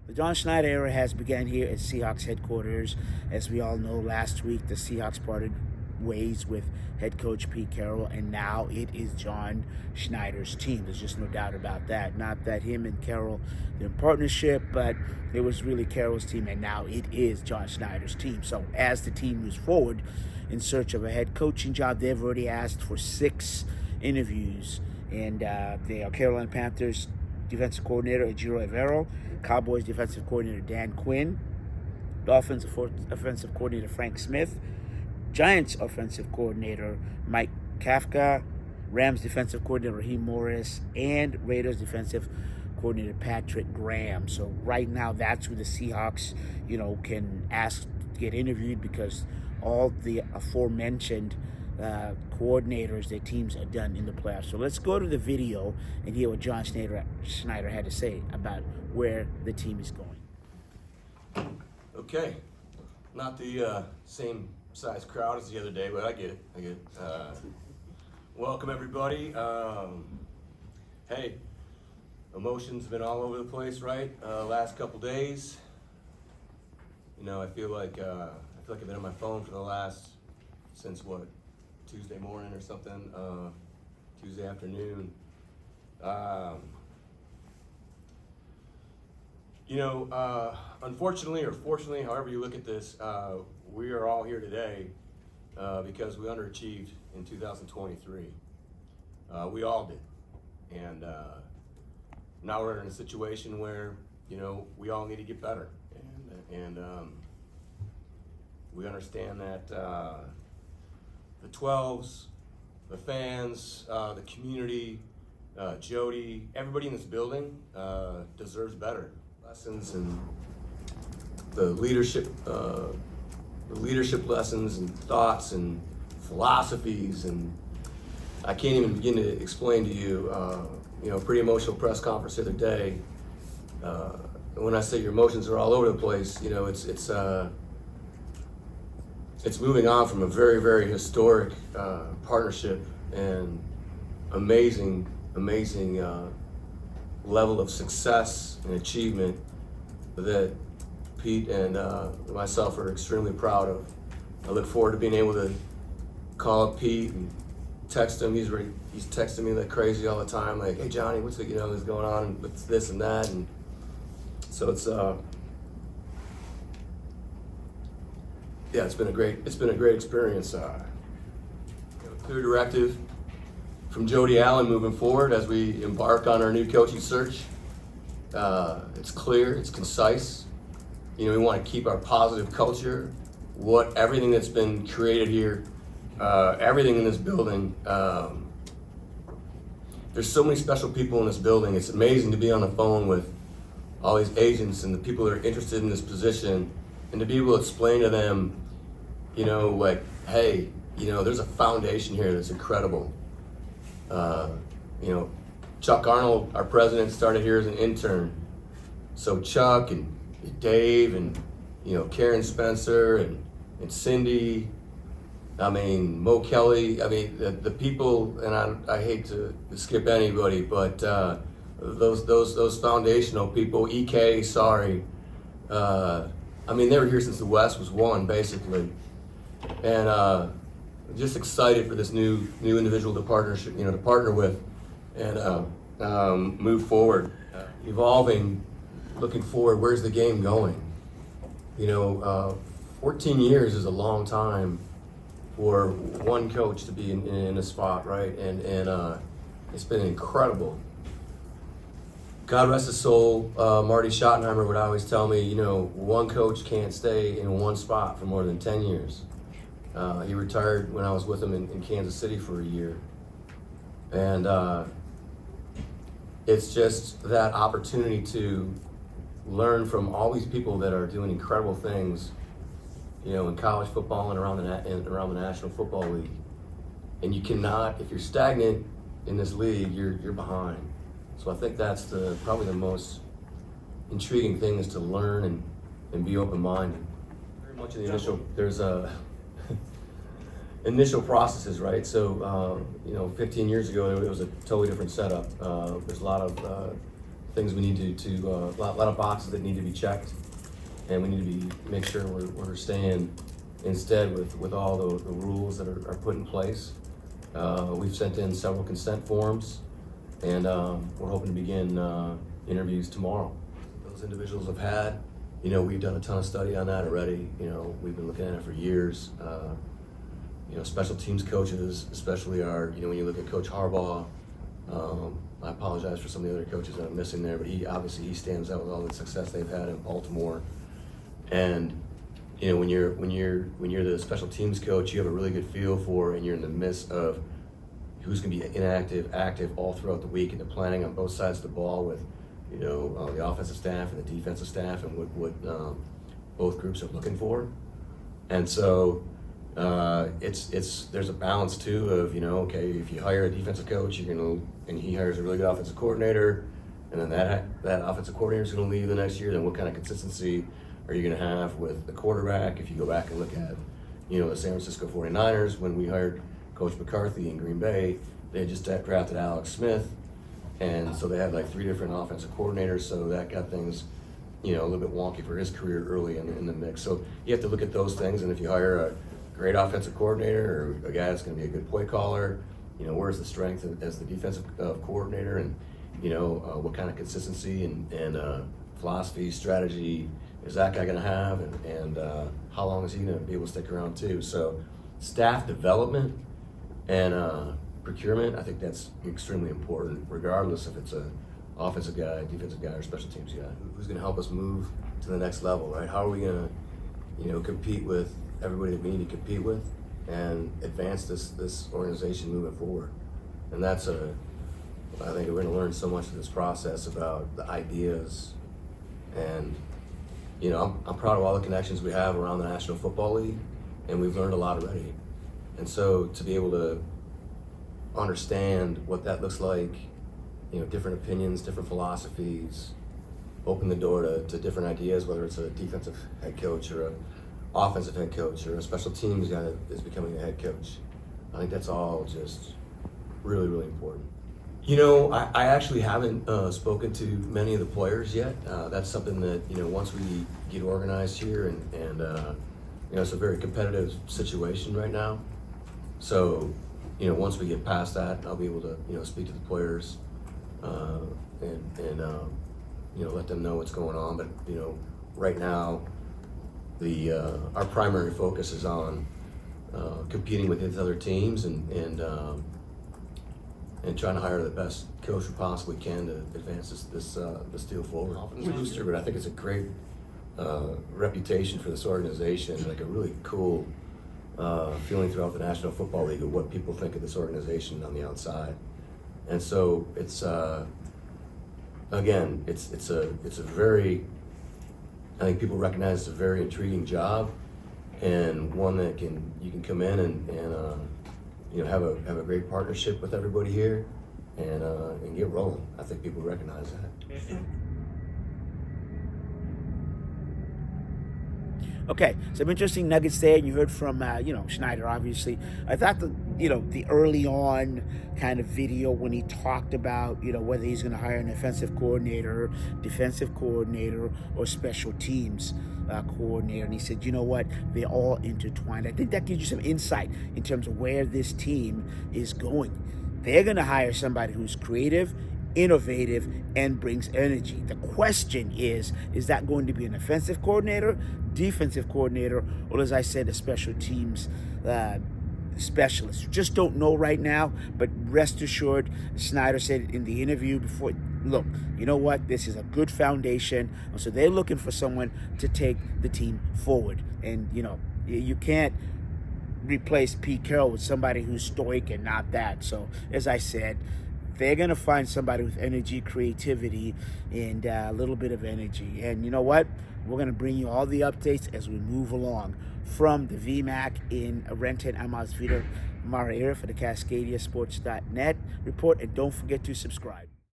The John Schneider era has begun here at Seahawks headquarters. As we all know, last week the Seahawks parted ways with head coach Pete Carroll, and now it is John Schneider's team. There's just no doubt about that. Not that him and Carroll, they're in partnership, but it was really Carroll's team, and now it is John Schneider's team. So as the team moves forward in search of a head coaching job, they've already asked for 6 interviews, and they are Carolina Panthers defensive coordinator Ejiro Evero, Cowboys defensive coordinator Dan Quinn, Dolphins offensive coordinator Frank Smith, Giants offensive coordinator Mike Kafka, Rams defensive coordinator Raheem Morris, and Raiders defensive coordinator Patrick Graham. So right now, that's who the Seahawks, can ask to get interviewed, because all the aforementioned coordinators, their teams are done in the playoffs. So let's go to the video and hear what John Schneider had to say about where the team is going. Okay, not the same size crowd as the other day, but I get it. Welcome everybody. Hey, emotions have been all over the place, right? Last couple days. I feel like I've been on my phone for the last, since Tuesday morning or something, Tuesday afternoon. Unfortunately or fortunately, however you look at this, we are all here today because we underachieved in 2023. We all did. And now we're in a situation where, we all need to get better. And we understand that the 12s, the fans, the community, Jody, everybody in this building deserves better. Lessons and the leadership lessons and thoughts and philosophies, and I can't even begin to explain to you. Pretty emotional press conference the other day. When I say your emotions are all over the place, it's moving on from a very, very historic partnership and amazing level of success and achievement that Pete and myself are extremely proud of. I look forward to being able to call up Pete and text him. He's texting me like crazy all the time, like, "Hey Johnny, what's going on with this and that?" And so it's been a great experience. Clear directive from Jody Allen moving forward as we embark on our new coaching search. It's clear, it's concise. We want to keep our positive culture, everything that's been created here, everything in this building. There's so many special people in this building. It's amazing to be on the phone with all these agents and the people that are interested in this position, and to be able to explain to them, hey, there's a foundation here that's incredible. Chuck Arnold, our president, started here as an intern. So Chuck and Dave and, Karen Spencer and Cindy, Mo Kelly, the people, and I hate to skip anybody, but those foundational people, EK, sorry, they were here since the West was won, basically. And just excited for this new individual to partner with and move forward, evolving, looking forward. Where's the game going? 14 years is a long time for one coach to be in a spot, right? And it's been incredible. God rest his soul, Marty Schottenheimer would always tell me, one coach can't stay in one spot for more than 10 years. He retired when I was with him in Kansas City for a year. And it's just that opportunity to learn from all these people that are doing incredible things, in college football and around the National Football League. And you cannot, if you're stagnant in this league, you're behind. So I think that's probably the most intriguing thing, is to learn and be open-minded. Very much in the there's initial processes, right? So, 15 years ago, it was a totally different setup. There's a lot of things we need to a lot of boxes that need to be checked, and we need to make sure we're staying instead with all the rules that are put in place. We've sent in several consent forms, and we're hoping to begin interviews tomorrow. Those individuals have had, we've done a ton of study on that already. We've been looking at it for years. Special teams coaches, especially when you look at Coach Harbaugh, I apologize for some of the other coaches that I'm missing there, but he stands out with all the success they've had in Baltimore. And when you're the special teams coach, you have a really good feel for, and you're in the midst of who's going to be inactive, active all throughout the week, and the planning on both sides of the ball with the offensive staff and the defensive staff, and what both groups are looking for. And so there's a balance too of okay, if you hire a defensive coach, and he hires a really good offensive coordinator, and then that offensive coordinator is going to leave the next year, then what kind of consistency are you going to have with the quarterback? If you go back and look at the San Francisco 49ers, when we hired Coach McCarthy in Green Bay, they had just drafted Alex Smith, and so they had like 3 different offensive coordinators, so that got things a little bit wonky for his career early in the mix. So you have to look at those things, and if you hire a great offensive coordinator or a guy that's going to be a good play caller, where's the strength as the defensive coordinator, and what kind of consistency and philosophy, strategy is that guy going to have, and how long is he going to be able to stick around too? So staff development and procurement, I think that's extremely important, regardless if it's an offensive guy, defensive guy, or special teams guy. Who's going to help us move to the next level, right? How are we going to compete with everybody that we need to compete with and advance this organization moving forward? And I think we're going to learn so much of this process about the ideas, and I'm proud of all the connections we have around the National Football League, and we've learned a lot already. And so to be able to understand what that looks like, different opinions, different philosophies, open the door to different ideas, whether it's a defensive head coach or an offensive head coach or a special teams guy that is becoming a head coach. I think that's all just really, really important. I actually haven't spoken to many of the players yet. That's something that, once we get organized here, and it's a very competitive situation right now. So, once we get past that, I'll be able to, speak to the players and let them know what's going on. But, right now, our primary focus is on competing with these other teams and trying to hire the best coach we possibly can to advance this deal forward. Booster, but I think it's a great reputation for this organization, like a really cool feeling throughout the National Football League of what people think of this organization on the outside. And so it's again, it's a very, I think people recognize it's a very intriguing job, and one that you can come in and have a great partnership with everybody here, and get rolling. I think people recognize that. Okay, some interesting nuggets there. You heard from Schneider, obviously. I thought the early on kind of video when he talked about whether he's going to hire an offensive coordinator, defensive coordinator, or special teams coordinator, and he said, they're all intertwined. I think that gives you some insight in terms of where this team is going. They're going to hire somebody who's creative, innovative, and brings energy. The question is that going to be an offensive coordinator, defensive coordinator, or, as I said, a special teams specialist? Just don't know right now, but rest assured, Snyder said in the interview before, look, this is a good foundation, so they're looking for someone to take the team forward. And you can't replace Pete Carroll with somebody who's stoic and not that. So, as I said, they're going to find somebody with energy, creativity, and a little bit of energy. And you know what? We're going to bring you all the updates as we move along from the VMAC in Renton. I'm Osvita Mara for the CascadiaSports.net report. And don't forget to subscribe.